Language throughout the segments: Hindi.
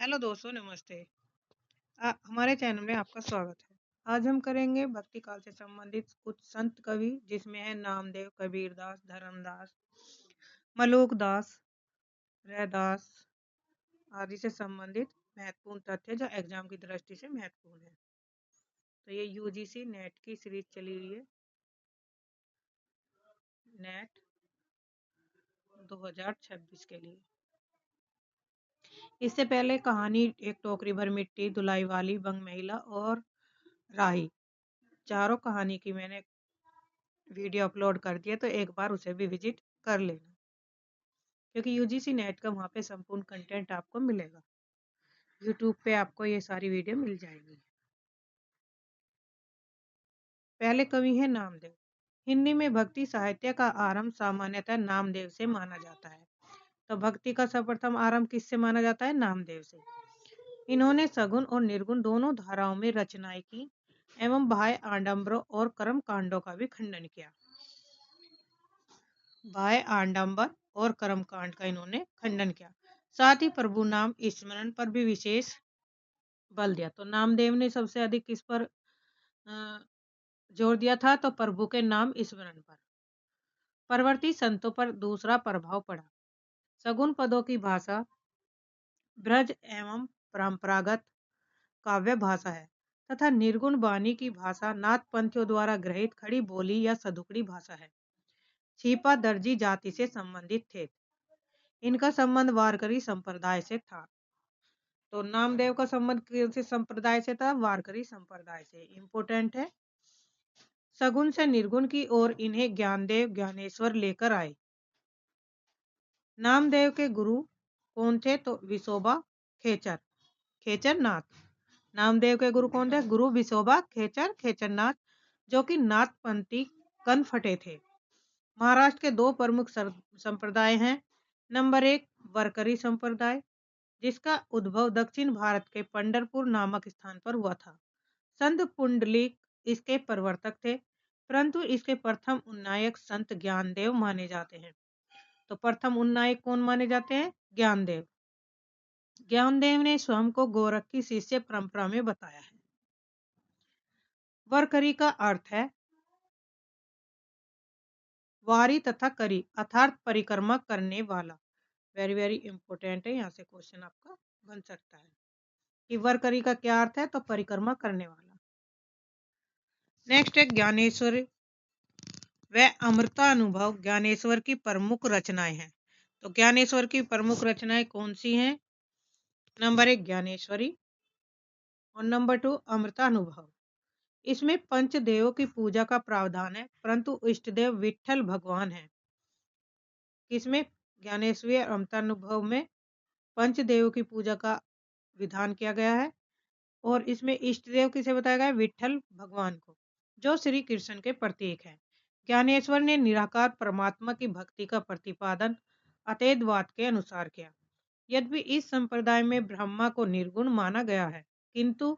हेलो दोस्तों, नमस्ते। हमारे चैनल में आपका स्वागत है। आज हम करेंगे भक्ति काल से संबंधित कुछ संत कवि, जिसमें है नामदेव, कबीरदास, धर्मदास, मलूकदास, रैदास आदि से संबंधित महत्वपूर्ण तथ्य जो एग्जाम की दृष्टि से महत्वपूर्ण है। तो ये यूजीसी नेट की सीरीज चली हुई है, नेट 2026 के लिए। इससे पहले कहानी एक टोकरी भर मिट्टी, धुलाई वाली, बंग महिला और राही, चारों कहानी की मैंने वीडियो अपलोड कर दिया, तो एक बार उसे भी विजिट कर लेना, क्योंकि यूजीसी नेट का वहाँ पे संपूर्ण कंटेंट आपको मिलेगा। यूट्यूब पे आपको ये सारी वीडियो मिल जाएगी। पहले कवि है नामदेव। हिंदी में भक्ति साहित्य का आरंभ सामान्यतः नामदेव से माना जाता है। तो भक्ति का सर्वप्रथम आरंभ किससे माना जाता है? नामदेव से। इन्होंने सगुण और निर्गुण दोनों धाराओं में रचनाएं की एवं बाह्य आडंबरों और कर्म कांडों का भी खंडन किया। बाह्य आडंबर और कर्मकांड का इन्होंने खंडन किया। साथ ही प्रभु नाम स्मरण पर भी विशेष बल दिया। तो नामदेव ने सबसे अधिक किस पर जोर दिया था? तो प्रभु के नाम स्मरण पर। परवर्ती संतों पर दूसरा प्रभाव पड़ा। सगुण पदों की भाषा ब्रज एवं परंपरागत काव्य भाषा है तथा निर्गुण वाणी की भाषा नाथपंथियों द्वारा ग्रहित खड़ी बोली या सदुकड़ी भाषा है। छिपा दर्जी जाति से संबंधित थे। इनका संबंध वारकरी संप्रदाय से था। तो नामदेव का संबंध कौन से संप्रदाय से था? वारकरी संप्रदाय से। इंपोर्टेंट है। सगुन से निर्गुण की ओर इन्हें ज्ञानदेव ज्ञानेश्वर लेकर आए। नामदेव के गुरु कौन थे? तो विसोबा खेचर, खेचरनाथ। नामदेव के गुरु कौन थे? गुरु विसोबा खेचर, खेचरनाथ, जो कि नाथपंथी कनफटे थे। महाराष्ट्र के दो प्रमुख संप्रदाय हैं। नंबर 1 वारकरी संप्रदाय, जिसका उद्भव दक्षिण भारत के पंढरपुर नामक स्थान पर हुआ था। संत पुंडलिक इसके प्रवर्तक थे, परंतु इसके प्रथम उन्नायक संत ज्ञानदेव माने जाते हैं। तो प्रथम उन्नायक कौन माने जाते हैं? ज्ञानदेव। ज्ञानदेव ने स्वयं को गोरख की शिष्य परंपरा में बताया है। वारकरी का अर्थ है वारी तथा करी अर्थात परिक्रमा करने वाला। वेरी वेरी इंपॉर्टेंट है, यहाँ से क्वेश्चन आपका बन सकता है कि वारकरी का क्या अर्थ है? तो परिक्रमा करने वाला। नेक्स्ट है ज्ञानेश्वर व अमृतानुभव। ज्ञानेश्वर की प्रमुख रचनाएं हैं। तो ज्ञानेश्वर की प्रमुख रचनाएं कौन सी हैं? नंबर 1 ज्ञानेश्वरी और नंबर 2 अमृतानुभव। इसमें पंचदेवों की पूजा का प्रावधान है, परंतु इष्टदेव विठ्ठल भगवान है। किसमें? ज्ञानेश्वरी और अमृतानुभव में पंचदेव की पूजा का विधान किया गया है और इसमें इष्टदेव किसे बताया गया है? विठ्ठल भगवान को, जो श्री कृष्ण के प्रतीक है। ज्ञानेश्वर ने निराकार परमात्मा की भक्ति का प्रतिपादन अतैतवाद के अनुसार किया। यद्यपि इस संप्रदाय में ब्रह्मा को निर्गुण माना गया है, किंतु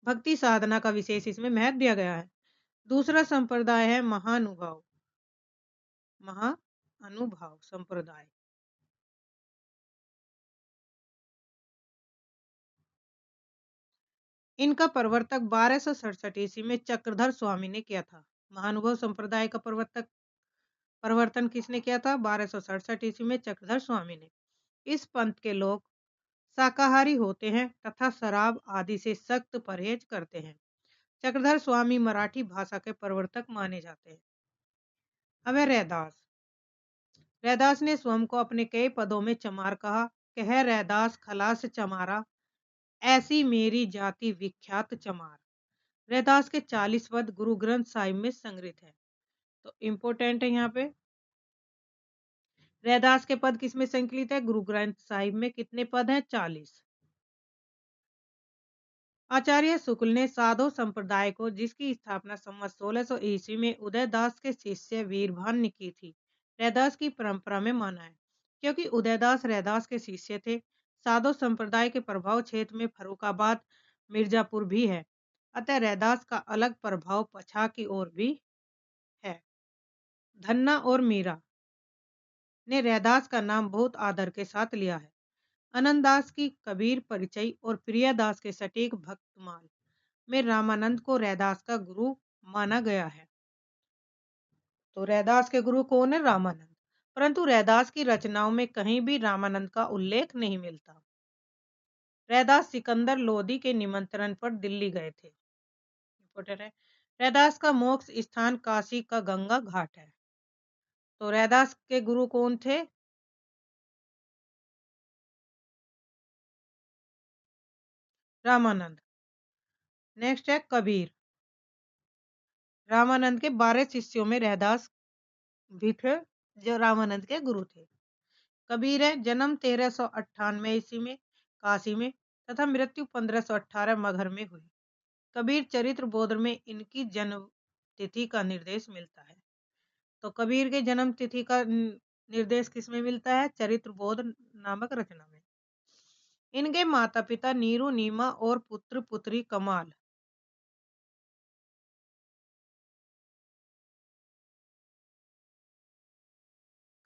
भक्ति साधना का विशेष इसमें महत्व दिया गया है। दूसरा संप्रदाय है महानुभाव, महाअनुभाव संप्रदाय। इनका प्रवर्तक 1267 ईस्वी में चक्रधर स्वामी ने किया था। महानुभव संप्रदाय का प्रवर्तन किसने किया था? 1267 ईस्वी में चक्रधर स्वामी ने। इस पंथ के लोग शाकाहारी होते हैं तथा शराब आदि से सख्त परहेज करते हैं। चक्रधर स्वामी मराठी भाषा के प्रवर्तक माने जाते हैं। अब है रैदास। रैदास ने स्वयं को अपने कई पदों में चमार कहा। कह रैदास खलास चमारा, ऐसी मेरी जाति विख्यात चमार। रैदास के 40 पद गुरु ग्रंथ साहिब में संग्रहित है। तो इंपोर्टेंट है यहाँ पे, रैदास के पद किसमें संकलित है? गुरु ग्रंथ साहिब में। कितने पद हैं? 40। आचार्य शुक्ल ने साधु संप्रदाय को, जिसकी स्थापना संवत 1600 ईस्वी में उदयदास के शिष्य वीरभान ने की थी, रैदास की परंपरा में माना है। क्योंकि उदयदास रैदास के शिष्य थे, साधु संप्रदाय के प्रभाव क्षेत्र में फर्रुखाबाद, मिर्जापुर भी है। अतः रैदास का अलग प्रभाव पछा की ओर भी है। धन्ना और मीरा ने रैदास का नाम बहुत आदर के साथ लिया है। आनंददास की कबीर परिचय और प्रियदास के सटीक भक्तमाल में रामानंद को रैदास का गुरु माना गया है। तो रैदास के गुरु कौन है? रामानंद। परंतु रैदास की रचनाओं में कहीं भी रामानंद का उल्लेख नहीं मिलता। रैदास सिकंदर लोदी के निमंत्रण पर दिल्ली गए थे। इंपॉर्टेंट है। रैदास का मोक्ष स्थान काशी का गंगा घाट है। तो रैदास के गुरु कौन थे? रामानंद। नेक्स्ट है कबीर। रामानंद के 12 शिष्यों में रैदास भी थे, जो रामानंद के गुरु थे। कबीर है, जन्म 1398 ईस्वी में काशी में तथा मृत्यु 1518 मगहर में हुई। कबीर चरित्र बोध में इनकी जन्म तिथि का निर्देश मिलता है। तो कबीर के जन्म तिथि का निर्देश किसमें मिलता है? चरित्र बोध नामक रचना में। इनके माता पिता नीरू नीमा और पुत्र पुत्री कमाल।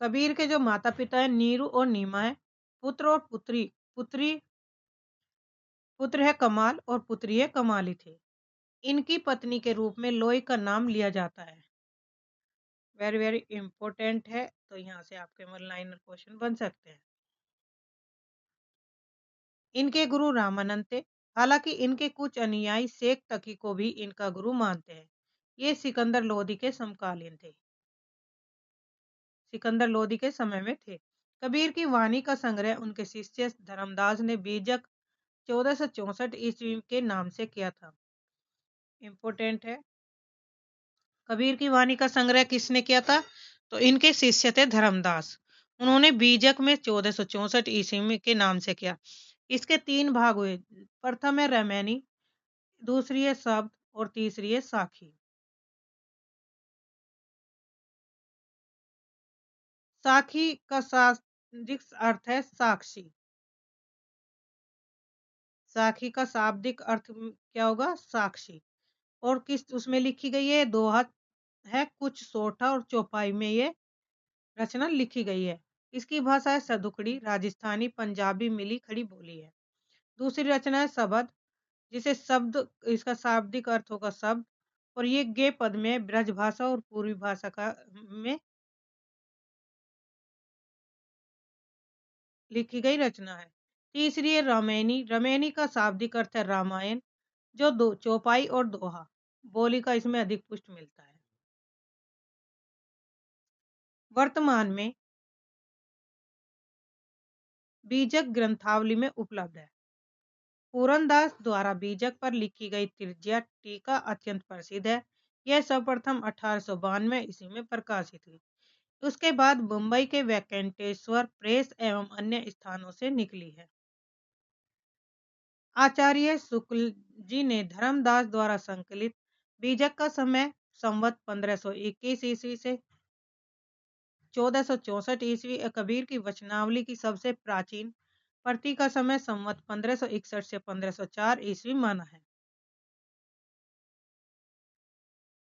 कबीर के जो माता पिता है नीरू और नीमा है, पुत्र और पुत्री पुत्र है कमाल और पुत्री है कमाली थे। इनकी पत्नी के रूप में लोई का नाम लिया जाता है। वेरी वेरी इंपॉर्टेंट है, तो यहाँ से आपके वन लाइनर क्वेश्चन बन सकते हैं। इनके गुरु रामानंद थे। हालांकि इनके कुछ अनुयायी शेख तकी को भी इनका गुरु मानते हैं। ये सिकंदर लोदी के समकालीन थे। सिकंदर लोदी के समय में थे। कबीर की वाणी का संग्रह उनके शिष्य धर्मदास ने बीजक 1464 ईस्वी के नाम से किया था। इंपॉर्टेंट है। कबीर की वाणी का संग्रह किसने किया था? तो इनके शिष्य थे धर्मदास। उन्होंने बीजक में 1464 ईस्वी के नाम से किया। इसके 3 भाग हुए। प्रथम है रमैनी, दूसरी है शब्द और तीसरी है साखी। साखी का शाब्दिक अर्थ है साक्षी। साखी का शाब्दिक अर्थ क्या होगा? साक्षी। और किस उसमें लिखी गई है? दोहा है, कुछ सोठा और चौपाई में ये रचना लिखी गई है। इसकी भाषा है सदुकड़ी, राजस्थानी पंजाबी मिली खड़ी बोली है। दूसरी रचना है शबद, जिसे शब्द इसका शाब्दिक अर्थ होगा शब्द, और ये गे पद में ब्रज भाषा और पूर्वी भाषा का में लिखी गई रचना है। तीसरी है रामायणी। रामायणी का शाब्दिक अर्थ है रामायण, जो दो चौपाई और दोहा बोली का इसमें अधिक पुष्ट मिलता है। वर्तमान में बीजक ग्रंथावली में उपलब्ध है। पूरनदास द्वारा बीजक पर लिखी गई तृतीया टीका अत्यंत प्रसिद्ध है। यह सर्वप्रथम 1892 ईस्वी में प्रकाशित हुई। उसके बाद मुंबई के वेंकटेश्वर प्रेस एवं अन्य स्थानों से निकली है। आचार्य शुक्ल जी ने धर्मदास द्वारा संकलित बीजक का समय संवत 1521 ईस्वी से 1464 ईस्वी, कबीर की वचनावली की सबसे प्राचीन प्रति का समय संवत 1561 से 1504 ईस्वी माना है।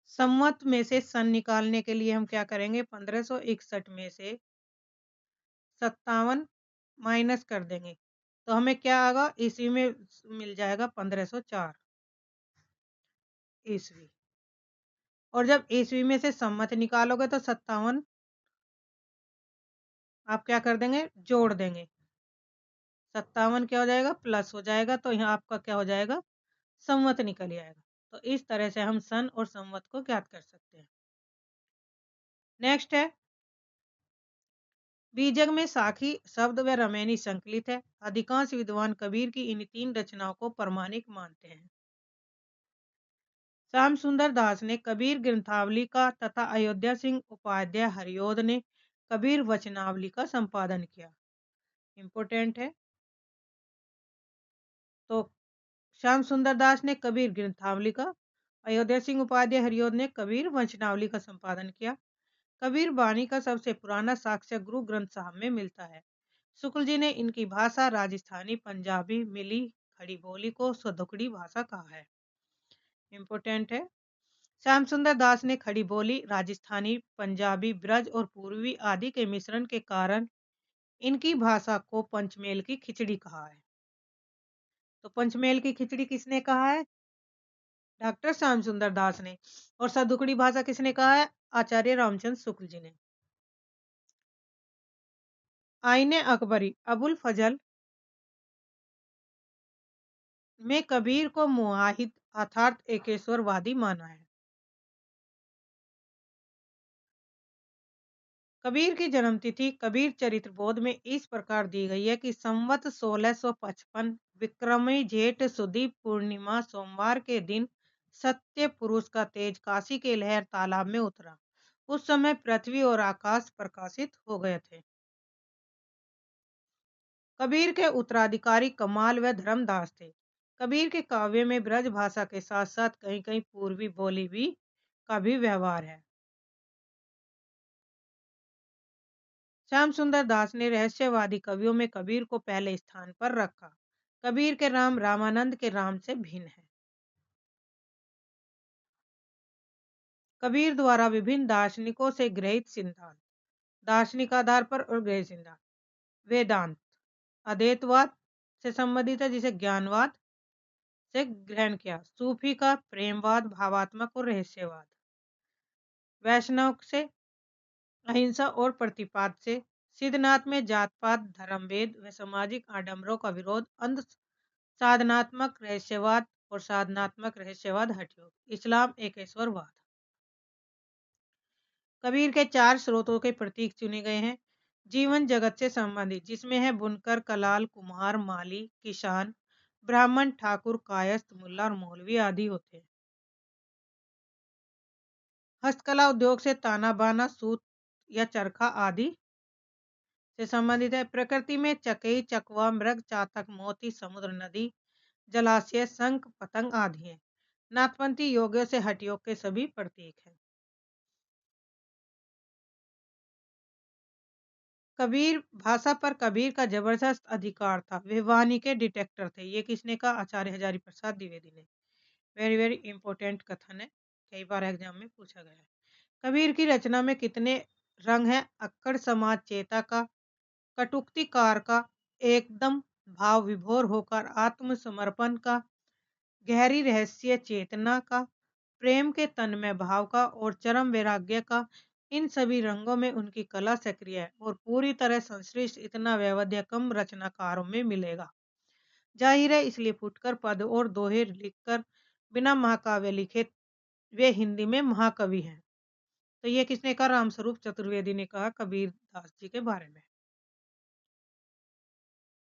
संवत में से सन निकालने के लिए हम क्या करेंगे? 1561 में से 57 माइनस कर देंगे, तो हमें क्या आएगा? ईस्वी में मिल जाएगा 1504 ईस्वी। और जब ईस्वी में से संवत निकालोगे तो 57 आप क्या कर देंगे? जोड़ देंगे। 57 क्या हो जाएगा? प्लस हो जाएगा, तो यहाँ आपका क्या हो जाएगा? संवत निकल आएगा। तो इस तरह से हम सन और संवत को ज्ञात कर सकते हैं। नेक्स्ट है बीजक में साखी शब्द व रमैनी संकलित है। अधिकांश विद्वान कबीर की इन 3 रचनाओं को प्रमाणिक मानते हैं। श्याम सुंदर दास ने कबीर ग्रंथावली का तथा अयोध्या सिंह उपाध्याय हरियोध ने कबीर वचनावली का संपादन किया। इंपॉर्टेंट है। तो श्याम सुंदर दास ने कबीर ग्रंथावली का, अयोध्या सिंह उपाध्याय हरियोध ने कबीर वचनावली का संपादन किया। कबीर वाणी का सबसे पुराना साक्ष्य गुरु ग्रंथ साहब में मिलता है। शुक्ल जी ने इनकी भाषा राजस्थानी पंजाबी मिली खड़ी बोली को सदुकड़ी भाषा कहा है। इंपॉर्टेंट है। श्याम सुंदर दास ने खड़ी बोली राजस्थानी पंजाबी ब्रज और पूर्वी आदि के मिश्रण के कारण इनकी भाषा को पंचमेल की खिचड़ी कहा है। तो पंचमेल की खिचड़ी किसने कहा है? डॉक्टर श्याम सुंदर दास ने। और सदुकड़ी भाषा किसने कहा है? आचार्य रामचंद्र शुक्ल जी ने। आईने अकबरी अबुल फजल में कबीर को मुआहिद अर्थात एकेश्वरवादी माना है। कबीर की जन्मतिथि कबीर चरित्र बोध में इस प्रकार दी गई है कि संवत 1655 विक्रमी जेठ सुदी पूर्णिमा सोमवार के दिन सत्य पुरुष का तेज काशी के लहर तालाब में उतरा। उस समय पृथ्वी और आकाश प्रकाशित हो गए थे। कबीर के उत्तराधिकारी कमाल व धर्मदास थे। कबीर के काव्य में ब्रज भाषा के साथ साथ कहीं कहीं पूर्वी बोली भी का भी व्यवहार है। श्याम सुंदर दास ने रहस्यवादी कवियों में कबीर को पहले स्थान पर रखा। कबीर के राम रामानंद के राम से भिन्न है। कबीर द्वारा विभिन्न दार्शनिकों से गृहीत सिद्धांत, दार्शनिक आधार पर और गृहित सिद्धांत, वेदांत अद्वैतवाद से संबंधित है जिसे ज्ञानवाद से ग्रहण किया, सूफी का प्रेमवाद भावात्मक और रहस्यवाद, वैष्णव से अहिंसा और प्रतिपाद से, सिद्धनाथ में जात पात धर्मभेद व सामाजिक आडंबरों का विरोध, अंध साधनात्मक रहस्यवाद और साधनात्मक रहस्यवाद हटयोग, इस्लाम एकेश्वरवाद। कबीर के 4 स्रोतों के प्रतीक चुने गए हैं। जीवन जगत से संबंधित जिसमें है बुनकर कलाल कुम्हार माली किसान ब्राह्मण ठाकुर कायस्थ मुल्ला और मौलवी आदि होते हैं। हस्तकला उद्योग से ताना बाना सूत या चरखा आदि से संबंधित है। प्रकृति में चकई चकवा मृग चातक मोती समुद्र नदी जलाशय शंख पतंग आदि हैं। नाथपंथी योगियों से हठयोग के सभी प्रतीक हैं। कबीर भाषा पर कबीर का जबरदस्त अधिकार था। वे वाणी के डिटेक्टर थे। ये किसने कहा? आचार्य हजारी प्रसाद द्विवेदी ने। वेरी वेरी इंपॉर्टेंट कथन है, कई बार एग्जाम में पूछा गया है। कबीर की रचना में कितने रंग हैं? अक्कड़ समाज चेता का, कटुक्तिकार का, एकदम भाव विभोर होकर आत्मसमर्पण का, गहरी रहस्य चेतना का, प्रेम के तन्मय भाव का और चरम वैराग्य का। इन सभी रंगों में उनकी कला सक्रिय है और पूरी तरह संश्लिष्ट इतना वैविध्य कम रचनाकारों में मिलेगा। जाहिर है इसलिए फुटकर पद और दोहे लिखकर बिना महाकाव्य लिखे वे हिंदी में महाकवि हैं। तो ये किसने कहा? रामस्वरूप चतुर्वेदी ने कहा कबीर दास जी के बारे में।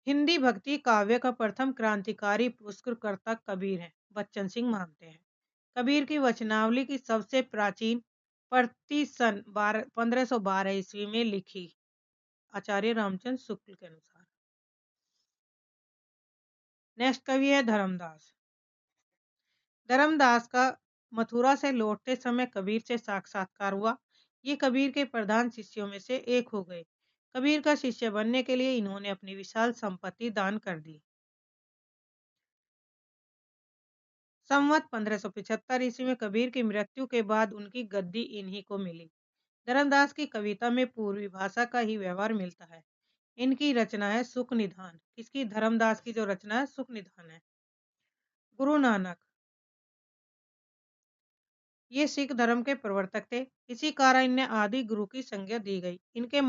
हिंदी भक्ति काव्य का प्रथम क्रांतिकारी पुरस्कृतकर्ता कबीर है, बच्चन सिंह मानते हैं। कबीर की वचनावली की सबसे प्राचीन प्रति सन 1512 ईस्वी में लिखी, आचार्य रामचंद्र शुक्ल के अनुसार। नेक्स्ट कवि है धर्मदास। धर्मदास का मथुरा से लौटते समय कबीर से साक्षात्कार हुआ। ये कबीर के प्रधान शिष्यों में से एक हो गए। कबीर का शिष्य बनने के लिए इन्होंने अपनी विशाल संपत्ति दान कर दी। संवत 1575 ईस्वी में कबीर की मृत्यु के बाद उनकी गद्दी इन्हीं को मिली। धर्मदास की कविता में पूर्वी भाषा का ही व्यवहार मिलता है। इनकी रचना है सुख निधान। किसकी? धर्मदास की जो रचना है सुख निधान है। गुरु नानक ये सिख धर्म के प्रवर्तक थे। इसी कारण इन्हें आदि गुरु की संज्ञा दी गई। इनके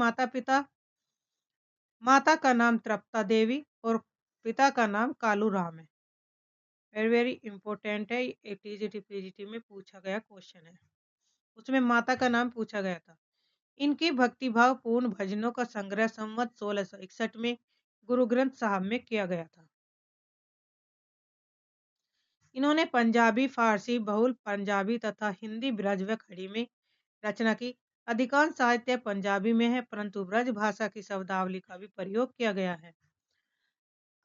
माता का नाम तृप्ता देवी और पिता का नाम कालू राम है। वेरी वेरी इंपॉर्टेंट है, टीजीटी पीजीटी में पूछा गया क्वेश्चन है। उसमें माता का नाम पूछा गया था। इनकी भक्तिभाव पूर्ण भजनों का संग्रह संवत 1661 में गुरु ग्रंथ साहब में किया गया था। इन्होंने पंजाबी फारसी बहुल पंजाबी तथा हिंदी ब्रज व खड़ी में रचना की। अधिकांश साहित्य पंजाबी में है परंतु ब्रज भाषा की शब्दावली का भी प्रयोग किया गया है।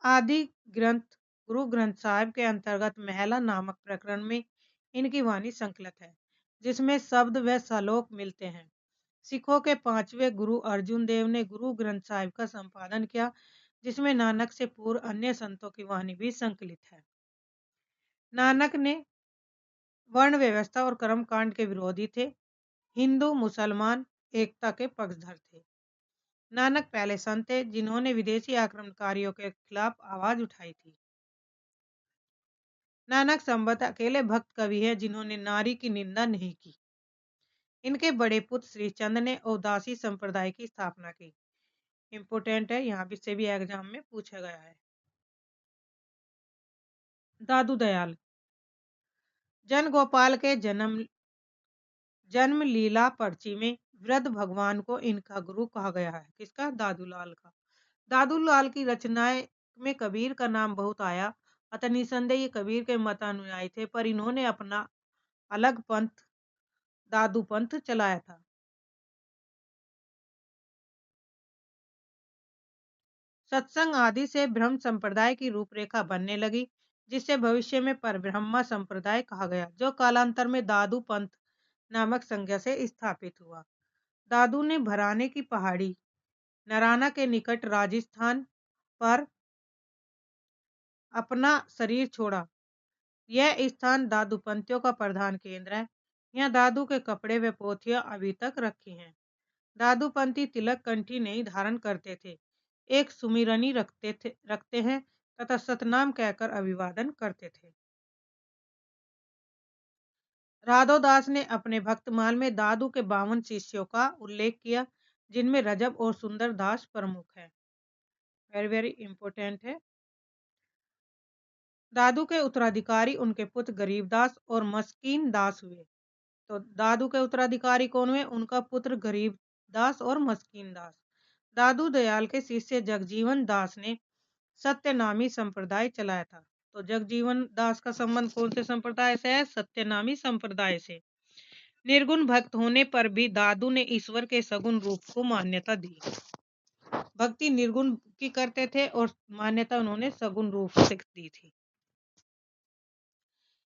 आदि ग्रंथ गुरु ग्रंथ साहिब के अंतर्गत महला नामक प्रकरण में इनकी वाणी संकलित है जिसमें शब्द व श्लोक मिलते हैं। सिखों के 5वें गुरु अर्जुन देव ने गुरु ग्रंथ साहिब का संपादन किया जिसमें नानक से पूर्व अन्य संतों की वाणी भी संकलित है। नानक ने वर्ण व्यवस्था और कर्म कांड के विरोधी थे। हिंदू मुसलमान एकता के पक्षधर थे। नानक पहले संत थे जिन्होंने विदेशी आक्रमणकारियों के खिलाफ आवाज उठाई थी। नानक संभवतः अकेले भक्त कवि है जिन्होंने नारी की निंदा नहीं की। इनके बड़े पुत्र श्री चंद ने उदासी संप्रदाय की स्थापना की। इम्पोर्टेंट है, यहाँ से भी एग्जाम में पूछा गया है। दादू दयाल जन गोपाल के जन्म लीला पर्ची में वृद्ध भगवान को इनका गुरु कहा गया है। किसका? दादूलाल का। दादूलाल की रचनाएं में कबीर का नाम बहुत आया, अतः निसंदेह ये कबीर के मतानुयायी थे, पर इन्होंने अपना अलग पंथ दादू पंथ चलाया था। सत्संग आदि से ब्रह्म संप्रदाय की रूपरेखा बनने लगी, जिससे भविष्य में परब्रह्मा संप्रदाय कहा गया, जो कालांतर में दादू पंथ नामक संज्ञा से स्थापित हुआ। दादू ने भराने की पहाड़ी नराना के निकट राजस्थान पर अपना शरीर छोड़ा। यह स्थान दादूपंथियों का प्रधान केंद्र है। यहाँ दादू के कपड़े व पोथियां अभी तक रखी हैं। दादूपंथी तिलक कंठी नहीं धारण करते थे, एक सुमिरनी रखते हैं तथा सतनाम कहकर अभिवादन करते थे। राधोदास ने अपने भक्तमाल में दादू के 52 शिष्यों का उल्लेख किया, जिनमें रजब और सुंदर दास प्रमुख है। वेरी वेरी इंपॉर्टेंट है। दादू के उत्तराधिकारी उनके पुत्र गरीबदास और मस्कीन दास हुए। तो दादू के उत्तराधिकारी कौन हुए? उनका पुत्र गरीबदास और मस्कीन दास। दादू दयाल के शिष्य जगजीवन दास ने सत्यनामी संप्रदाय चलाया था। तो जगजीवन दास का संबंध कौन से संप्रदाय से है? सत्यनामी संप्रदाय से। निर्गुण भक्त होने पर भी दादू ने ईश्वर के सगुण रूप को मान्यता दी। भक्ति निर्गुण की करते थे और मान्यता उन्होंने सगुण रूप से दी थी।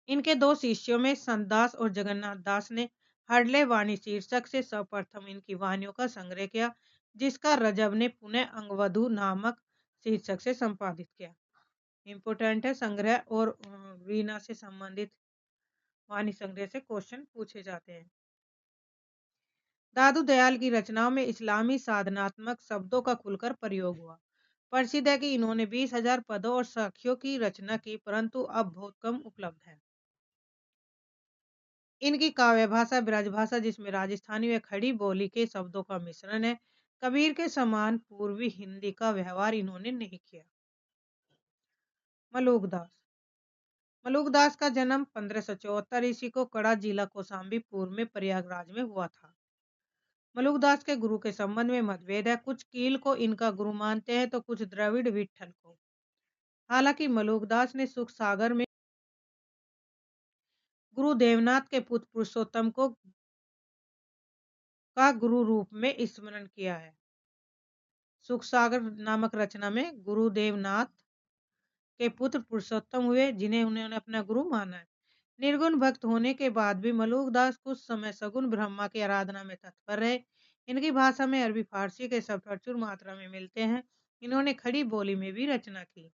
इनके दो शिष्यों में संतदास और जगन्नाथ दास ने हडले वाणी शीर्षक से सर्वप्रथम इनकी वाणियों का संग्रह किया, जिसका रजब ने पुनः अंगवधु नामक शीर्षक से संपादित किया। इंपोर्टेंट है संग्रह और वीणा से संबंधित वाणी संग्रह से क्वेश्चन पूछे जाते हैं। दादू दयाल की रचनाओं में इस्लामी साधनात्मक शब्दों का खुलकर प्रयोग हुआ। प्रसिद्ध है कि इन्होंने 20,000 पदों और साखियों की रचना की, परंतु अब बहुत कम उपलब्ध है। इनकी काव्य भाषा ब्रजभाषा, जिसमें राजस्थानी व खड़ी बोली के शब्दों का मिश्रण है। कबीर के समान पूर्वी हिंदी का व्यवहार इन्होंने नहीं किया। मलूकदास मलूकदास का जन्म 1574 ईस्वी को कड़ा जिला कौशाम्बी पूर्व में प्रयागराज में हुआ था। मलूकदास के गुरु के संबंध में मतभेद है। कुछ कील को इनका गुरु मानते हैं तो कुछ द्रविड़ विठल को। हालांकि मलूकदास ने सुख सागर में गुरु देवनाथ के पुत्र पुरुषोत्तम को का गुरु रूप में स्मरण किया है। सुख सागर नामक रचना में गुरु देवनाथ के पुत्र पुरुषोत्तम हुए, जिन्हें उन्होंने अपना गुरु माना है। निर्गुण भक्त होने के बाद भी मलूकदास कुछ समय सगुण ब्रह्मा की आराधना में तत्पर रहे। इनकी भाषा में अरबी फारसी के शब्द प्रचुर मात्रा में मिलते हैं। इन्होंने खड़ी बोली में भी रचना की।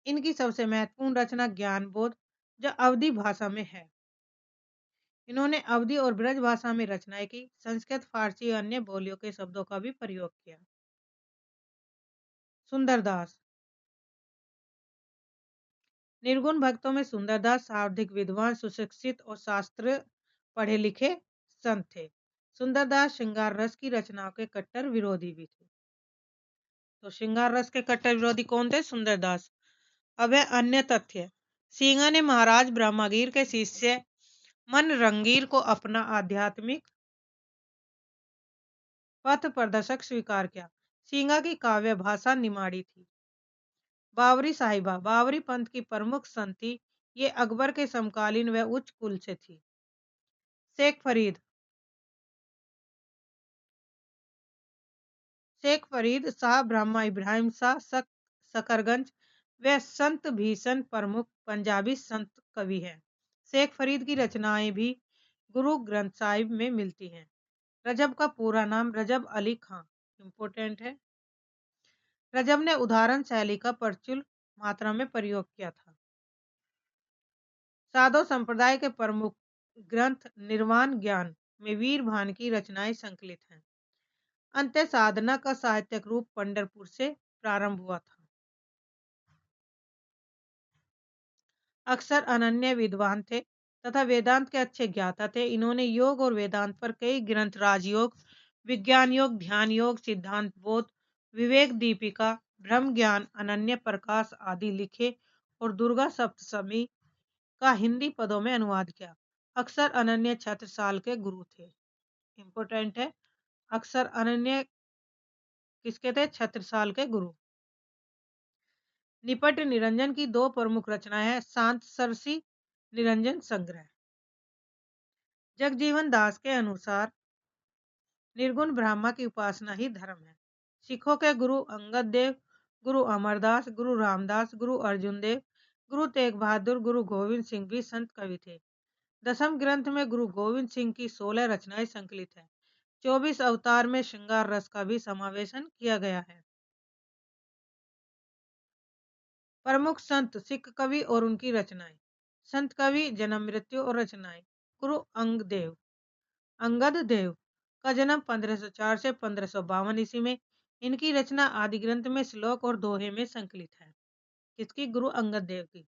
इनकी सबसे महत्वपूर्ण रचना ज्ञान बोध, जो अवधी भाषा में है। इन्होंने अवधी और ब्रज भाषा में रचनाएं की। संस्कृत, फारसी और अन्य बोलियों के शब्दों का भी प्रयोग किया। सुंदरदास निर्गुण भक्तों में सुंदरदास शाब्दिक विद्वान, सुशिक्षित और शास्त्र पढ़े लिखे संत थे। सुंदरदास श्रृंगार रस की रचनाओं के कट्टर विरोधी भी थे। तो श्रृंगार रस के कट्टर विरोधी कौन थे? सुंदरदास। अब है अन्य तथ्य। सिंगा ने महाराज ब्रह्मगीर के शिष्य मन रंगीर को अपना आध्यात्मिक पथ प्रदर्शक स्वीकार किया। सिंगा की काव्य भाषा निमाड़ी थी। बावरी साहिबा बावरी पंथ की प्रमुख संत थी। ये अकबर के समकालीन व उच्च कुल से थी। शेख फरीद शाह ब्रह्मा इब्राहिम शाह शकरगंज व संत भीषण प्रमुख पंजाबी संत कवि हैं। शेख फरीद की रचनाएं भी गुरु ग्रंथ साहिब में मिलती हैं। रजब का पूरा नाम रजब अली खां। इंपोर्टेंट है। रजब ने उदाहरण शैली का प्रचुर मात्रा में प्रयोग किया था। साधो संप्रदाय के प्रमुख ग्रंथ निर्वाण ज्ञान में वीर भान की रचनाएं संकलित हैं। अंत्य साधना का साहित्यिक रूप पंढरपुर से प्रारंभ हुआ था। अक्सर अनन्य विद्वान थे तथा वेदांत के अच्छे ज्ञाता थे। इन्होंने योग और वेदांत पर कई ग्रंथ, राजयोग, विज्ञान योग, ध्यान योग, सिद्धांत बोध, विवेक दीपिका, ब्रह्म ज्ञान, अनन्य प्रकाश आदि लिखे और दुर्गा सप्तशती का हिंदी पदों में अनुवाद किया। अक्सर अनन्य छत्रसाल के गुरु थे। इंपॉर्टेंट है, अक्सर अनन्य किसके थे? छत्रसाल के गुरु। निपट निरंजन की दो प्रमुख रचनाएं हैं, शांत सरसी निरंजन संग्रह। जगजीवन दास के अनुसार निर्गुण ब्रह्मा की उपासना ही धर्म है। सिखों के गुरु अंगद देव, गुरु अमरदास, गुरु रामदास, गुरु अर्जुन देव, गुरु तेग बहादुर, गुरु गोविंद सिंह भी संत कवि थे। दसम ग्रंथ में गुरु गोविंद सिंह की 16 रचनाएं संकलित है। 24 अवतार में श्रृंगार रस का भी समावेशन किया गया है। प्रमुख संत सिख कवि और उनकी रचनाएं। संत कवि, जन्म, मृत्यु और रचनाएं। गुरु अंगद देव का जन्म 1504 से 1552 ईस्वी में। इनकी रचना आदि ग्रंथ में श्लोक और दोहे में संकलित है। किसकी? गुरु अंगद देव की।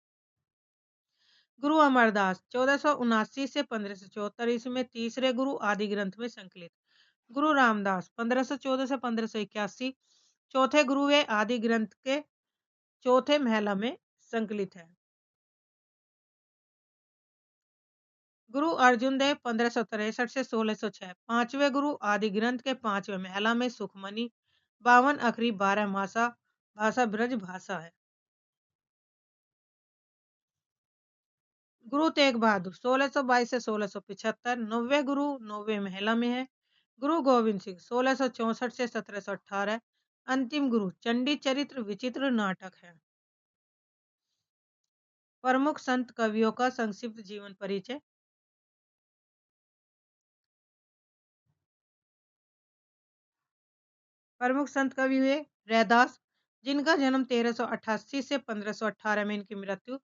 गुरु अमरदास 1479 से 1574 ईस्वी में, तीसरे गुरु आदि ग्रंथ में संकलित। गुरु रामदास 1514 से 1581, चौथे गुरु वे आदि ग्रंथ के चौथे महला में संकलित है। गुरु अर्जुन देव 1563 से 1606, पांचवें गुरु आदि ग्रंथ के पांचवें महला में सुखमणि, 52 अखरी 12 मासा, भाषा ब्रज भाषा है। गुरु तेग बहादुर 1622 से 1675, नौवे गुरु नौवे महला में है। गुरु गोविंद सिंह 1664 से 1718, अंतिम गुरु चंडी चरित्र विचित्र नाटक है। प्रमुख संत कवियों का संक्षिप्त जीवन परिचय। प्रमुख संत कवि हुए रैदास, जिनका जन्म 1388 से 1518 में, इनकी मृत्यु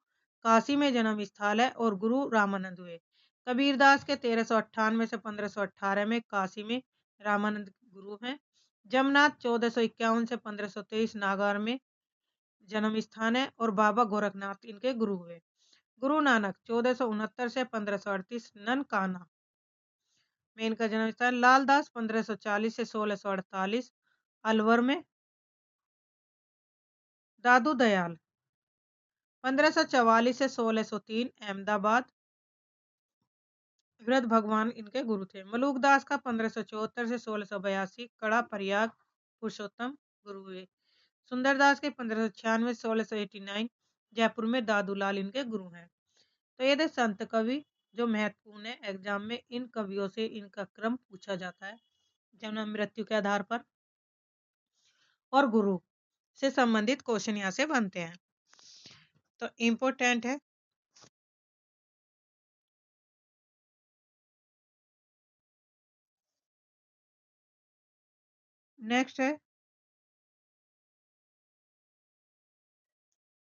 काशी में जन्म स्थल है, और गुरु रामानंद हुए। कबीरदास के 1398 से 1518 में काशी में रामानंद गुरु हैं। जमनाथ 1451 से 1523 नागौर में जन्म स्थान है, और बाबा गोरखनाथ इनके गुरु हुए। गुरु नानक 1469 से 1538 ननकाना में इनका जन्म स्थान। लालदास 1540 से 1648 अलवर में। दादू दयाल 1544 से 1603 अहमदाबाद। वृद्ध भगवान इनके गुरु थे। मलूकदास का 1574 से 1682 कड़ा प्रयाग पुरुषोत्तम गुरु हुए। सुंदरदास के 1596 से 1689 जयपुर में दादूलाल इनके गुरु हैं। तो ये थे संत कवि जो महत्वपूर्ण है। एग्जाम में इन कवियों से इनका क्रम पूछा जाता है, जन्म मृत्यु के आधार पर, और गुरु से संबंधित क्वेश्चन यहाँ से बनते हैं। तो इम्पोर्टेंट है। नेक्स्ट है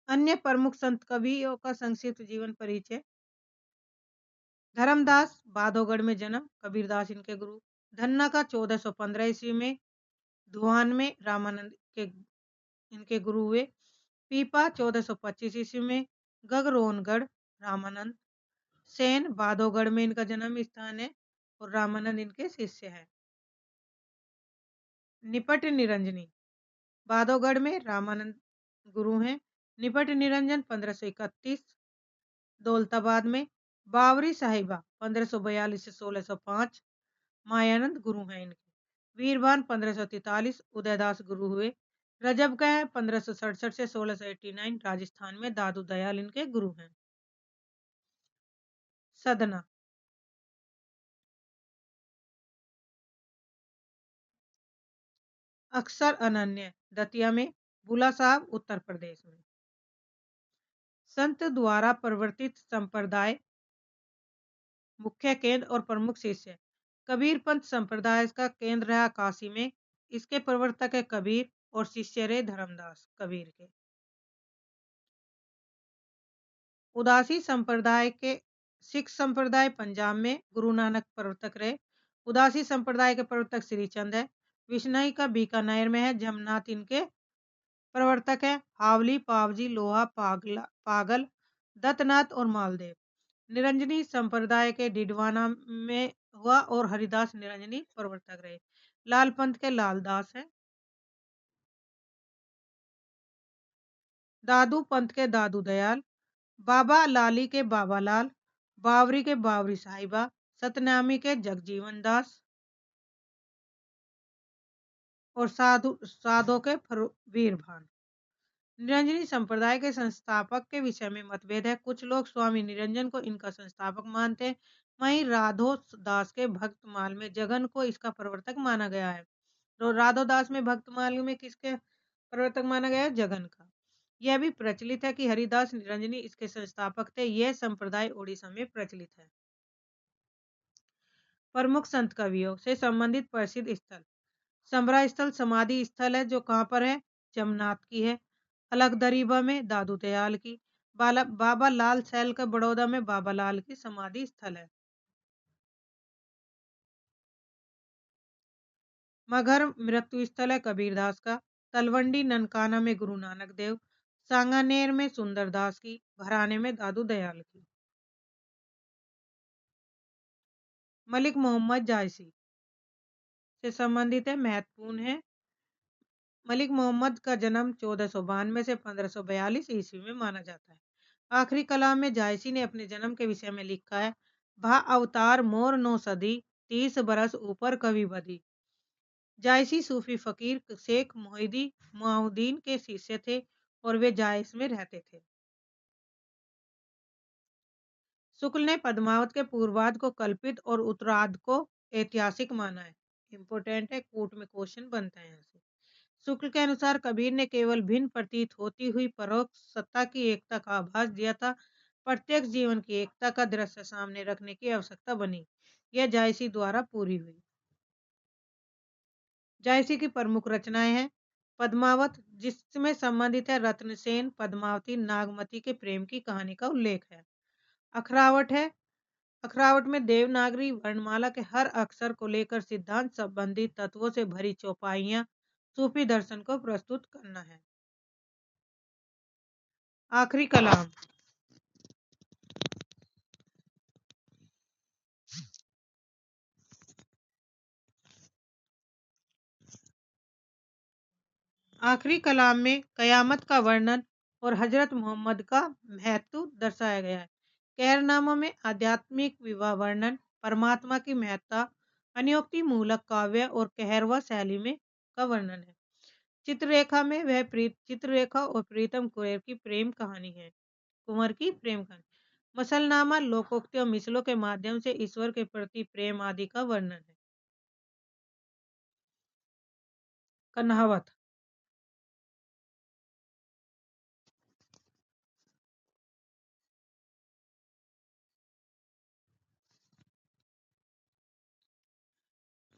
अन्य प्रमुख संत कवियों का संक्षिप्त जीवन परिचय। धर्मदास बाधोगढ़ में जन्म, कबीरदास इनके गुरु। धन्ना का 1415 ईस्वी में धुआन में रामानंद के इनके गुरु हुए। पीपा 1425 ईस्वी में गगरोनगढ़ रामानंद। सेन बाधोगढ़ में इनका जन्म स्थान है, और रामानंद इनके शिष्य हैं। निपट निरंजनी बाधोगढ़ में रामानंद गुरु हैं। निपट निरंजन 1531 दौलताबाद में। बावरी साहिबा 1542 से 1605 मायानंद गुरु हैं इनके। वीरभान 1543 उदयदास गुरु हुए। रजब का है 1567 से 1689 राजस्थान में। दादू दयाल इनके गुरु हैं। सदना अक्सर अनन्य दतिया में। बुला साहब उत्तर प्रदेश में। संत द्वारा प्रवर्तित संप्रदाय मुख्य केंद्र और प्रमुख शिष्य। कबीर पंथ संप्रदाय का केंद्र रहा काशी में। इसके प्रवर्तक है कबीर, और शिष्य रहे धर्मदास कबीर के। उदासी संप्रदाय के सिख संप्रदाय पंजाब में गुरु नानक प्रवर्तक रहे। उदासी संप्रदाय के प्रवर्तक श्रीचंद है। विष्णु का बीकानेर में है। जमनाथ इनके प्रवर्तक है। हावली, पावजी, लोहा, पागल, दत्तनाथ और मालदेव। निरंजनी संप्रदाय के डिडवाना में हुआ और हरिदास निरंजनी प्रवर्तक रहे। लाल पंथ के लालदास है। दादू पंथ के दादू दयाल, बाबा लाली के बाबा लाल, बावरी के बावरी साहिबा, सतनामी के जगजीवन दास और साधो के वीरभान। निरंजनी संप्रदाय के संस्थापक के विषय में मतभेद है। कुछ लोग स्वामी निरंजन को इनका संस्थापक मानते हैं, वहीं राधो दास के भक्तमाल में जगन को इसका प्रवर्तक माना गया है। तो राधो दास में भक्तमाल में किसके प्रवर्तक माना गया है? जगन का। यह भी प्रचलित है कि हरिदास निरंजनी इसके संस्थापक थे। यह संप्रदाय ओडिशा में प्रचलित है। प्रमुख संत कवियों से संबंधित प्रसिद्ध स्थल। समरा स्थल समाधि स्थल है जो कहाँ पर है? जमनाथ की है। अलकदरीबा में दादू दयाल की। बाबा लाल सैल का बड़ौदा में बाबा लाल की समाधि स्थल है। मगहर मृत्यु स्थल है कबीरदास का। तलवंडी ननकाना में गुरु नानक देव। सांगानेर में सुंदरदास की। भराने में दादू दयाल की। मलिक मोहम्मद जायसी से संबंधित है, महत्वपूर्ण है। मलिक मोहम्मद का जन्म 1492 से 1542 ईस्वी में माना जाता है। आखिरी कलाम में जायसी ने अपने जन्म के विषय में लिखा है, भा अवतार मोर नो सदी, 30 बरस ऊपर कवि बदी। जायसी सूफी फकीर शेख मुआउद्दीन के शिष्य थे और वे जायस में रहते थे। शुक्ल ने पद्मावत के पूर्वार्ध को कल्पित और उत्तरार्ध को ऐतिहासिक माना है। इंपोर्टेंट है, कोर्ट में क्वेश्चन बनता है यहाँ से। शुक्ल के अनुसार कबीर ने केवल भिन्न प्रतीत होती हुई परोक्ष सत्ता की एकता का आभास दिया था। प्रत्यक्ष जीवन की एकता का दृश्य सामने रखने की आवश्यकता बनी। यह जायसी द्वारा पूरी हुई। जायसी की प्रमुख रचनाएं हैं पद्मावत, जिसमें संबंधित है रत्नसेन पद्मावती नागमती के प्रेम की कहानी का उल्लेख है। अखरावट है। अखरावट में देवनागरी वर्णमाला के हर अक्षर को लेकर सिद्धांत संबंधी तत्वों से भरी चौपाइयां सूफी दर्शन को प्रस्तुत करना है। आखिरी कलाम। आखिरी कलाम में कयामत का वर्णन और हजरत मोहम्मद का महत्व दर्शाया गया है। कहरनामा में आध्यात्मिक विवाह वर्णन, परमात्मा की महत्ता, अनियोक्ति मूलक काव्य और कहरवा शैली में का वर्णन है। चित्ररेखा में वह चित्ररेखा और प्रीतम कुंवर की प्रेम कहानी है। कुंवर की प्रेम कहानी। मसलनामा लोकोक्ति और मिसलों के माध्यम से ईश्वर के प्रति प्रेम आदि का वर्णन है। कन्हावत।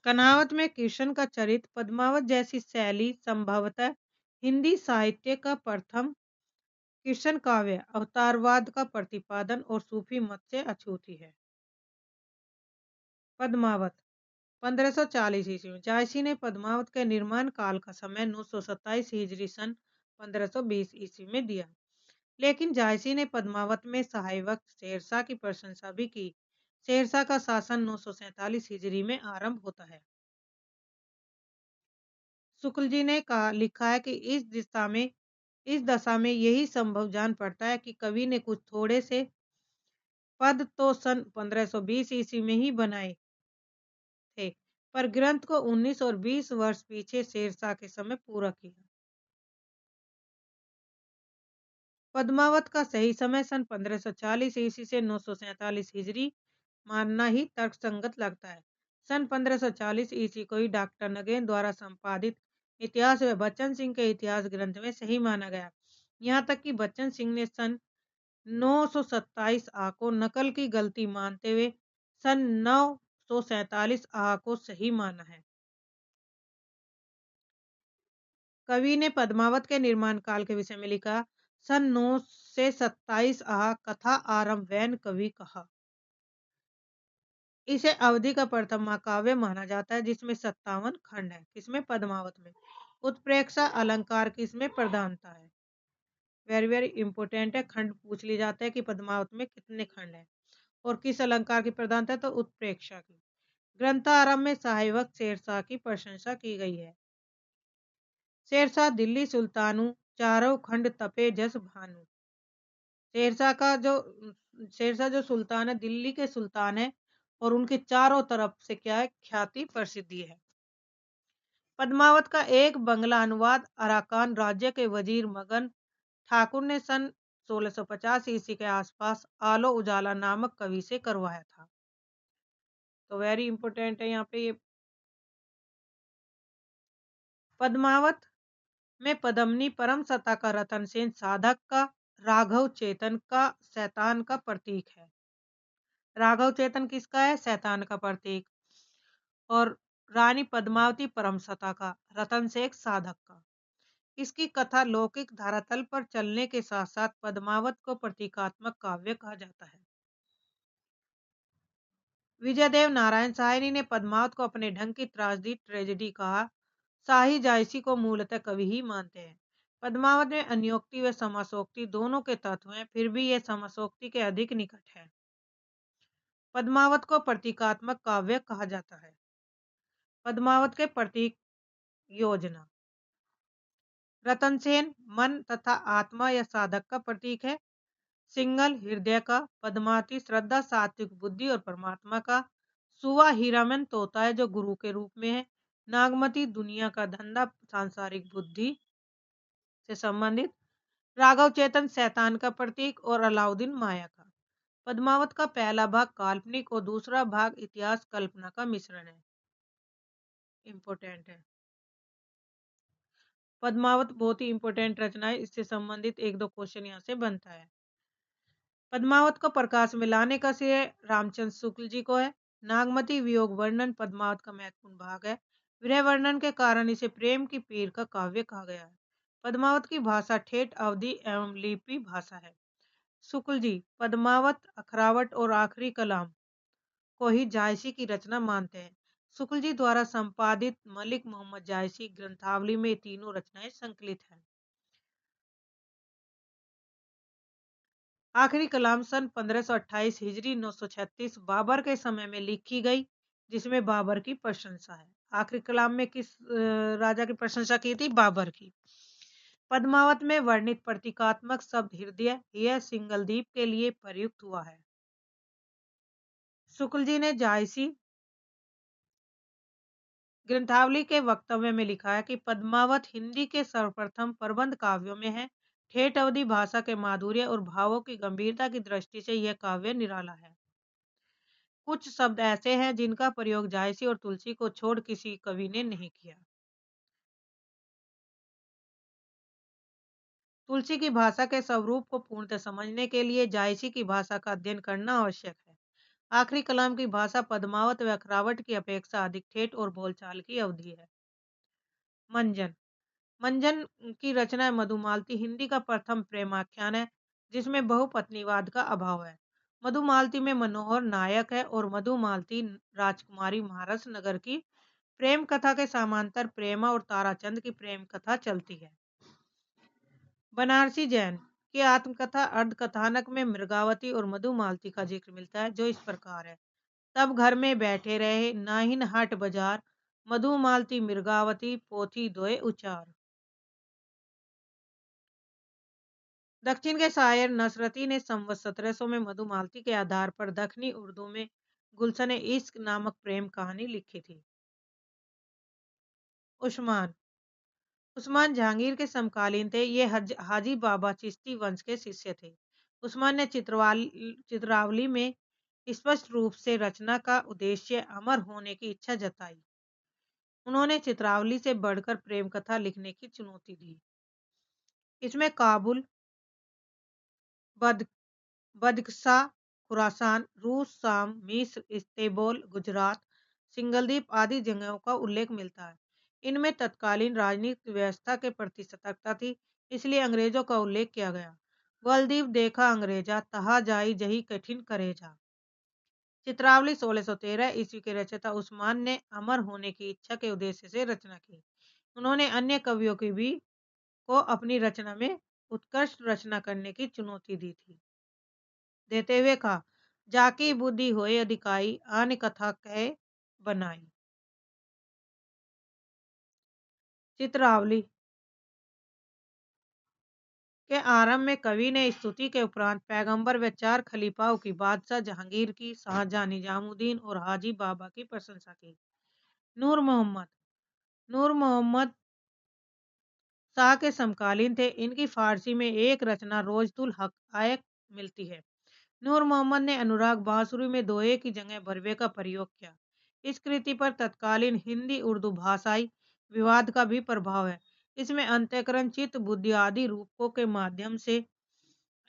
कन्हावत में कृष्ण का चरित्र पद्मावत जैसी शैली संभवतः हिंदी साहित्य का प्रथम कृष्ण काव्य अवतारवाद का प्रतिपादन और सूफी मत से अछूती है। पद्मावत 1540 ईस्वी में जायसी ने पद्मावत के निर्माण काल का समय 927 हिजरी सन 1520 ईस्वी में दिया। लेकिन जायसी ने पद्मावत में सहायक शेरशाह की प्रशंसा भी की। शेरशाह का शासन 947 हिजरी में आरंभ होता है। शुक्ल जी ने कहा लिखा है कि इस दशा में यही संभव जान पड़ता है कि कवि ने कुछ थोड़े से पद तो सन 1520 ईस्वी में ही बनाए थे, पर ग्रंथ को 19 और 20 वर्ष पीछे शेरशाह के समय पूरा किया। पद्मावत का सही समय सन 1540 ईस्वी से 947 हिजरी मानना ही तर्कसंगत लगता है। सन 1540 ईस्वी को ही डॉक्टर नगेन द्वारा संपादित इतिहास व बच्चन सिंह के इतिहास ग्रंथ में सही माना गया। यहाँ तक कि बच्चन सिंह ने सन 927 आ को नकल की गलती मानते हुए सन 947 आ को सही माना है। कवि ने पद्मावत के निर्माण काल के विषय में लिखा, सन 9 से 27 आ कथा आरंभ वैन कवि कहा। इसे अवधि का प्रथम महाकाव्य माना जाता है, जिसमें 57 खंड है। किसमें? पद्मावत में। उत्प्रेक्षा अलंकार किसमें प्रधानता है? वेरी वेरी इंपॉर्टेंट है, खंड पूछ ली जाता है कि पद्मावत में कितने खंड हैं और किस अलंकार की प्रधानता है, तो उत्प्रेक्षा की। ग्रंथारंभ में सहायक शेरशाह की प्रशंसा की गई है। शेरशाह दिल्ली सुल्तानु, चारों खंड तपे जस भानु। शेरशाह का जो शेरशाह जो सुल्तान है, दिल्ली के सुल्तान है और उनके चारों तरफ से क्या है, ख्याति प्रसिद्धि है। पद्मावत का एक बंगला अनुवाद अराकान राज्य के वजीर मगन ठाकुर ने सन 1650 ईस्वी के आसपास आलो उजाला नामक कवि से करवाया था। तो वेरी इंपॉर्टेंट है यहाँ पे ये। पद्मावत में पद्मनी परम सत्ता का, रतन सेन साधक का, राघव चेतन का शैतान का प्रतीक है। राघव चेतन किसका है? शैतान का प्रतीक। और रानी पद्मावती परम सत्ता का, रतन सेन साधक का। इसकी कथा लौकिक धरातल पर चलने के साथ साथ पद्मावत को प्रतीकात्मक काव्य कहा जाता है। विजयदेव नारायण साहनी ने पद्मावत को अपने ढंग की त्रासदी ट्रेजेडी कहा। शाही जायसी को मूलतः कवि ही मानते हैं। पद्मावत में अन्योक्ति व समासोक्ति दोनों के तत्व हैं, फिर भी यह समासोक्ति के अधिक निकट है। पद्मावत को प्रतीकात्मक काव्य कहा जाता है। पद्मावत के प्रतीक योजना। रतनसेन मन तथा आत्मा या साधक का प्रतीक है। सिंगल हृदय का। पद्मावती श्रद्धा, सात्विक बुद्धि और परमात्मा का। सुवा हीरामन तोता है जो गुरु के रूप में है। नागमती दुनिया का धंधा, सांसारिक बुद्धि से संबंधित। राघव चेतन शैतान का प्रतीक और अलाउद्दीन माया का। पद्मावत का पहला भाग काल्पनिक और दूसरा भाग इतिहास कल्पना का मिश्रण है। इंपॉर्टेंट है। पद्मावत बहुत ही इंपॉर्टेंट रचना है, इससे संबंधित एक दो क्वेश्चन यहाँ से बनता है। पद्मावत को प्रकाश में लाने का श्रेय रामचंद्र शुक्ल जी को है। नागमती वियोग वर्णन पद्मावत का महत्वपूर्ण भाग है। विरह वर्णन के कारण इसे प्रेम की पीर का काव्य कहा गया है। पद्मावत की भाषा ठेठ अवधि एवं लिपि भाषा है। शुक्ल जी पद्मावत, अखरावट और आखिरी कलाम को ही जायसी की रचना मानते हैं। शुक्ल जी द्वारा संपादित मलिक मोहम्मद जायसी ग्रंथावली में तीनों रचनाएं संकलित हैं। आखिरी कलाम सन 1528 हिजरी 936 बाबर के समय में लिखी गई, जिसमें बाबर की प्रशंसा है। आखिरी कलाम में किस राजा की प्रशंसा की थी? बाबर की। पद्मावत में वर्णित प्रतीकात्मक शब्द हृदय, यह सिंगलदीप के लिए प्रयुक्त हुआ है। शुक्ल जी ने जायसी ग्रंथावली के वक्तव्य में लिखा है कि पद्मावत हिंदी के सर्वप्रथम प्रबंध काव्यों में है। ठेठ अवधि भाषा के माधुर्य और भावों की गंभीरता की दृष्टि से यह काव्य निराला है। कुछ शब्द ऐसे हैं जिनका प्रयोग जायसी और तुलसी को छोड़ किसी कवि ने नहीं किया। तुलसी की भाषा के स्वरूप को पूर्णतः समझने के लिए जायसी की भाषा का अध्ययन करना आवश्यक है। आखिरी कलाम की भाषा पद्मावत व अखरावट की अपेक्षा अधिक ठेठ और बोलचाल की अवधि है। मंजन मंजन की रचना मधुमालती हिंदी का प्रथम प्रेमाख्यान है, जिसमें बहुपत्नीवाद का अभाव है। मधुमालती में मनोहर नायक है और मधुमालती राजकुमारी महाराज नगर की प्रेम कथा के समांतर प्रेमा और ताराचंद की प्रेम कथा चलती है। बनारसी जैन की आत्मकथा अर्धकथानक में मृगावती और मधुमालती का जिक्र मिलता है, जो इस प्रकार है। तब घर में बैठे रहे, नाहिन हाट बाजार, मधुमालती मृगावती पोथी दोए उचार। दक्षिण के शायर नसरती ने संवत 1700 में मधुमालती के आधार पर दक्षिणी उर्दू में गुलशन इश्क नामक प्रेम कहानी लिखी थी। उस्मान उस्मान जहांगीर के समकालीन थे। ये हाजी बाबा चिश्ती वंश के शिष्य थे। उस्मान ने चित्रावली में स्पष्ट रूप से रचना का उद्देश्य अमर होने की इच्छा जताई। उन्होंने चित्रावली से बढ़कर प्रेम कथा लिखने की चुनौती दी। इसमें काबुल, बद बदख्शां, खुरासान, रूस, शाम, मिस्र, इस्तांबुल, गुजरात, सिंगलदीप आदि जगहों का उल्लेख मिलता है। इनमें तत्कालीन राजनीतिक व्यवस्था के प्रति सतर्कता थी, इसलिए अंग्रेजों का उल्लेख किया गया। बलदीप देखा अंग्रेजा, तहा जाई जही कठिन करेजा। चित्रावली 1613 ईस्वी के रचयिता उस्मान ने अमर होने की इच्छा के उद्देश्य से रचना की। उन्होंने अन्य कवियों की भी को अपनी रचना में उत्कृष्ट रचना करने की चुनौती दी थी, देते हुए कहा, जाकी बुद्धि होए अधिकाई आन कथा कहे बनाई। चित्रावली के आरंभ में कवि ने स्तुति के उपरांत पैगंबर व 4 खलीफाओं की, बादशाह जहांगीर की, शाहजहां निजामुद्दीन और हाजी बाबा की प्रशंसा की। नूर मोहम्मद नूर मोहम्मद शाह के समकालीन थे। इनकी फारसी में एक रचना रोजतुल हक आयक मिलती है। नूर मोहम्मद ने अनुराग बांसुरी में दोहे की जगह भरवे का प्रयोग किया। इस कृति पर तत्कालीन हिंदी उर्दू भाषाई विवाद का भी प्रभाव है। इसमें अंतःकरण चित्त बुद्धि आदि रूपों के माध्यम से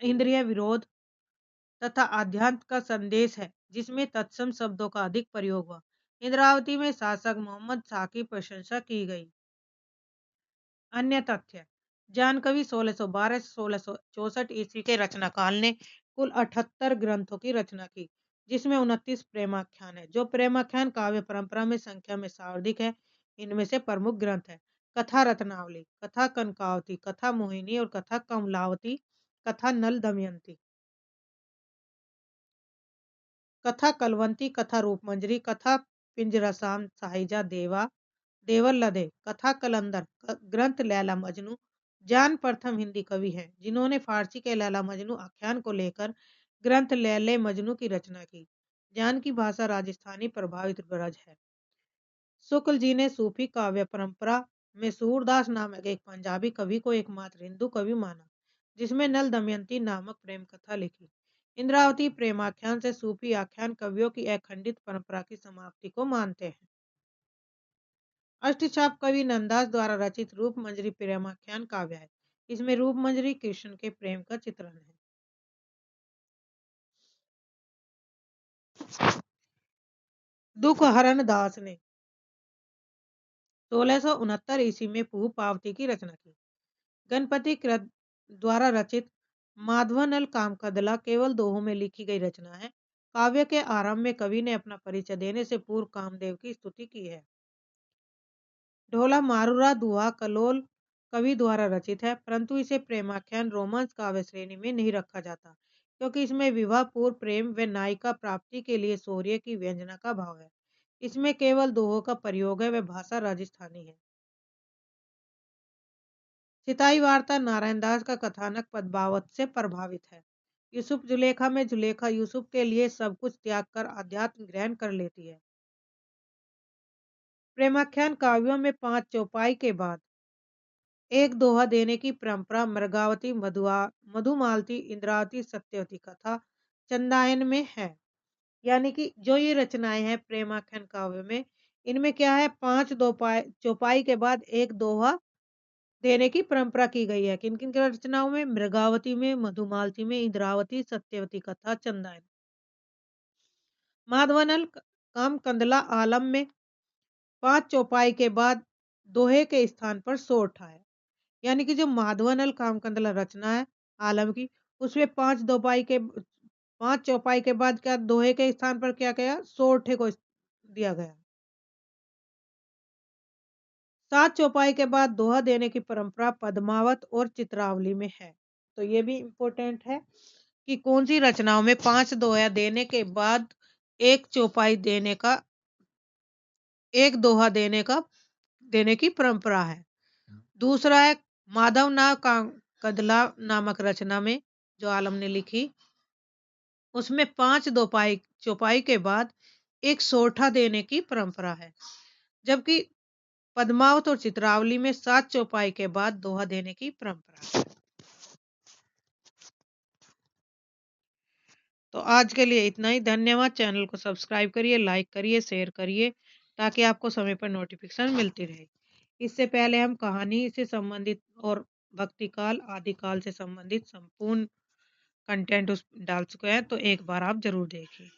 इंद्रिय विरोध तथा आध्यात्म का संदेश है, जिसमें तत्सम शब्दों का अधिक प्रयोग हुआ। इंद्रावती में शासक मोहम्मद शाह की प्रशंसा की गई। अन्य तथ्य, जानकवि 1612 से 1664 ईस्वी के रचनाकाल ने कुल 78 ग्रंथों की रचना की, जिसमें 29 प्रेमाख्यान है। जो प्रेमाख्यान काव्य परंपरा में संख्या में सर्वाधिक है। इनमें से प्रमुख ग्रंथ है कथा रत्नावली, कथा कनकावती, कथा मोहिनी और कथा कमलावती, कथा नल दमयंती, कथा कलवंती, कथा रूपमंजरी, कथा पिंजरसाम साहिजा देवा देवर लदे, कथा कलंदर, ग्रंथ लैला मजनू। जान प्रथम हिंदी कवि हैं जिन्होंने फारसी के लैला मजनू आख्यान को लेकर ग्रंथ लैले मजनू की रचना की। जान की भाषा राजस्थानी प्रभावित गरज है। शुक्ल जी ने सूफी काव्य परंपरा में सूरदास नामक एक पंजाबी कवि को एकमात्र हिंदू कवि माना, जिसमें नल दमयंती नामक प्रेम कथा लिखी। इंद्रावती प्रेमाख्यान से सूफी आख्यान कवियों की अखंडित परंपरा की समाप्ति को मानते हैं। अष्टछाप कवि नंदास द्वारा रचित रूप मंजरी प्रेमाख्यान काव्य है। इसमें रूप मंजरी कृष्ण के प्रेम का चित्रण है। दुख हरण दास ने 1669 ईस्वी में फूह पावती की रचना की। गणपति कृत द्वारा रचित माधवनल कामकदला केवल दोहों में लिखी गई रचना है। काव्य के आरंभ में कवि ने अपना परिचय देने से पूर्व कामदेव की स्तुति की है। ढोला मारूरा दुआ कलोल कवि द्वारा रचित है, परंतु इसे प्रेमाख्यान रोमांस काव्य श्रेणी में नहीं रखा जाता, क्योंकि इसमें विवाह पूर्व प्रेम व नायिका प्राप्ति के लिए शौर्य की व्यंजना का भाव है। इसमें केवल दोहों का प्रयोग है व भाषा राजस्थानी है। सिताई वार्ता नारायण दास का कथानक पद्मावत से प्रभावित है। यूसुफ जुलेखा में जुलेखा यूसुफ के लिए सब कुछ त्याग कर अध्यात्म ग्रहण कर लेती है। प्रेमाख्यान काव्यों में 5 चौपाई के बाद एक दोहा देने की परंपरा मृगावती मधुमालती इंद्रावती सत्यवती कथा चंदायन में है। यानी कि जो ये रचनाएं हैं प्रेमाख्यान काव्य में, इनमें क्या है, 5 चौपाई के बाद एक दोहा देने की परंपरा की गई है। किन किन की रचनाओं में? मृगावती में, मधुमालती में, इंद्रावती, सत्यवती कथा, चंदायन। माधवनल काम कंदला आलम में 5 चौपाई के बाद दोहे के स्थान पर सो उठा है। यानी कि जो माधवनल काम कंदला रचना है आलम की, उसमें 5 चौपाई के बाद क्या दोहे के स्थान पर क्या गया? सोरठे को दिया गया। 7 चौपाई के बाद दोहा देने की परंपरा पद्मावत और चित्रावली में है। तो ये भी इम्पोर्टेंट है कि कौन सी रचनाओं में 5 दोहा देने के बाद एक चौपाई देने का एक दोहा देने की परंपरा है। दूसरा है माधव नाव का कदला नामक रचना में जो आलम ने लिखी, उसमें 5 चौपाई के बाद एक सोरठा देने की परंपरा है। जबकि पद्मावत और चित्रावली में 7 चौपाई के बाद दोहा देने की परंपरा है। तो आज के लिए इतना ही। धन्यवाद। चैनल को सब्सक्राइब करिए, लाइक करिए, शेयर करिए, ताकि आपको समय पर नोटिफिकेशन मिलती रहे। इससे पहले हम कहानी से संबंधित और भक्ति काल आदि काल से संबंधित संपूर्ण कंटेंट डाल चुके हैं, तो एक बार आप जरूर देखिए।